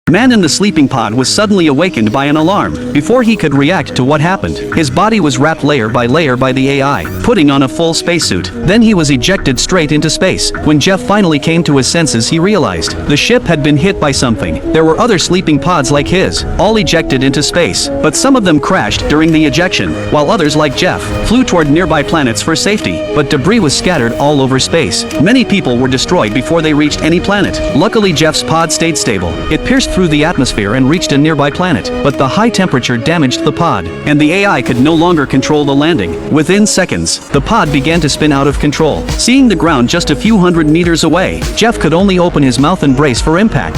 Man in the sleeping pod was suddenly awakened by an alarm. Before he could react to what happened, his body was wrapped layer by the AI, putting on a full spacesuit. Then he was ejected straight into space. When Jeff finally came to his senses, he realized the ship had been hit by something. There were other sleeping pods like his, all ejected into space, but some of them crashed during the ejection, while others like Jeff flew toward nearby planets for safety. But debris was scattered all over space. Many people were destroyed before they reached any planet. Luckily, Jeff's pod stayed stable. It pierced through the atmosphere and reached a nearby planet, but the high temperature damaged the pod, and the AI could no longer control the landing. Within seconds, the pod began to spin out of control. Seeing the ground just a few hundred meters away, Jeff could only open his mouth and brace for impact.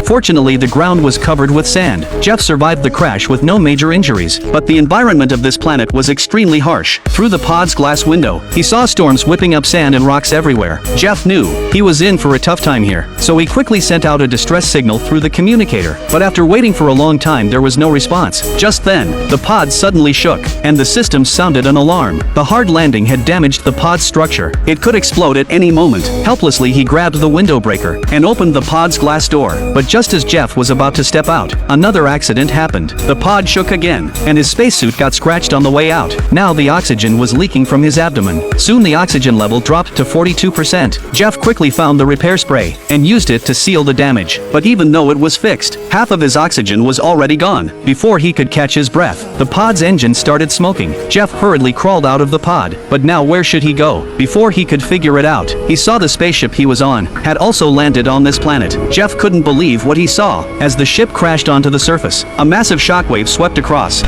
Fortunately, the ground was covered with sand. Jeff survived the crash with no major injuries, but the environment of this planet was extremely harsh. Through the pod's glass window, he saw storms whipping up sand and rocks everywhere. Jeff knew he was in for a tough time here, so he quickly sent out a distress signal through the communicator. But after waiting for a long time, there was no response. Just then, the pod suddenly shook, and the system sounded an alarm. The hard landing had damaged the pod's structure. It could explode at any moment. Helplessly, he grabbed the window breaker and opened the pod's glass door. But just as Jeff was about to step out, another accident happened. The pod shook again, and his spacesuit got scratched on the way out. Now the oxygen was leaking from his abdomen. Soon the oxygen level dropped to 42%. Jeff quickly found the repair spray and used it to seal the damage. But even though it was fixed, half of his oxygen was already gone. Before he could catch his breath, the pod's engine started smoking. Jeff hurriedly crawled out of the pod, but now where should he go? Before he could figure it out, he saw the spaceship he was on had also landed on this planet. Jeff couldn't believe what he saw as the ship crashed onto the surface. A massive shockwave swept across.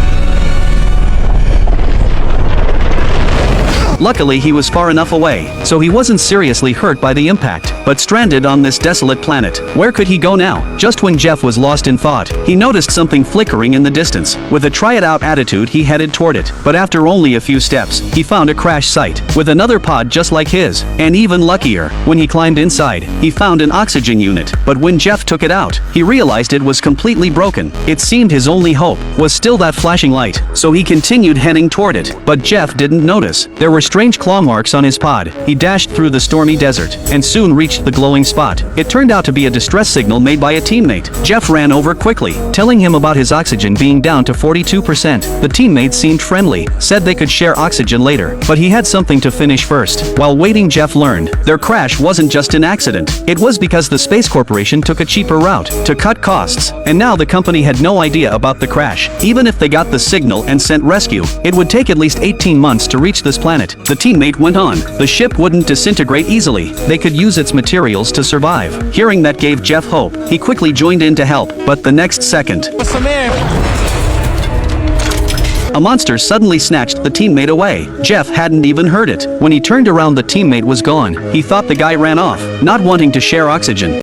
Luckily, he was far enough away, so he wasn't seriously hurt by the impact, but stranded on this desolate planet. Where could he go now? Just when Jeff was lost in thought, he noticed something flickering in the distance. With a try-it-out attitude, he headed toward it, but after only a few steps, he found a crash site, with another pod just like his. And even luckier, when he climbed inside, he found an oxygen unit, but when Jeff took it out, he realized it was completely broken. It seemed his only hope was still that flashing light, so he continued heading toward it, but Jeff didn't notice. There were strange claw marks on his pod. He dashed through the stormy desert, and soon reached the glowing spot. It turned out to be a distress signal made by a teammate. Jeff ran over quickly, telling him about his oxygen being down to 42%. The teammate seemed friendly, said they could share oxygen later, but he had something to finish first. While waiting, Jeff learned their crash wasn't just an accident. It was because the Space Corporation took a cheaper route to cut costs, and now the company had no idea about the crash. Even if they got the signal and sent rescue, it would take at least 18 months to reach this planet. The teammate went on. The ship wouldn't disintegrate easily. They could use its materials to survive. Hearing that gave Jeff hope. He quickly joined in to help, but the next second, a monster suddenly snatched the teammate away. Jeff hadn't even heard it. When he turned around, the teammate was gone. He thought the guy ran off, not wanting to share oxygen.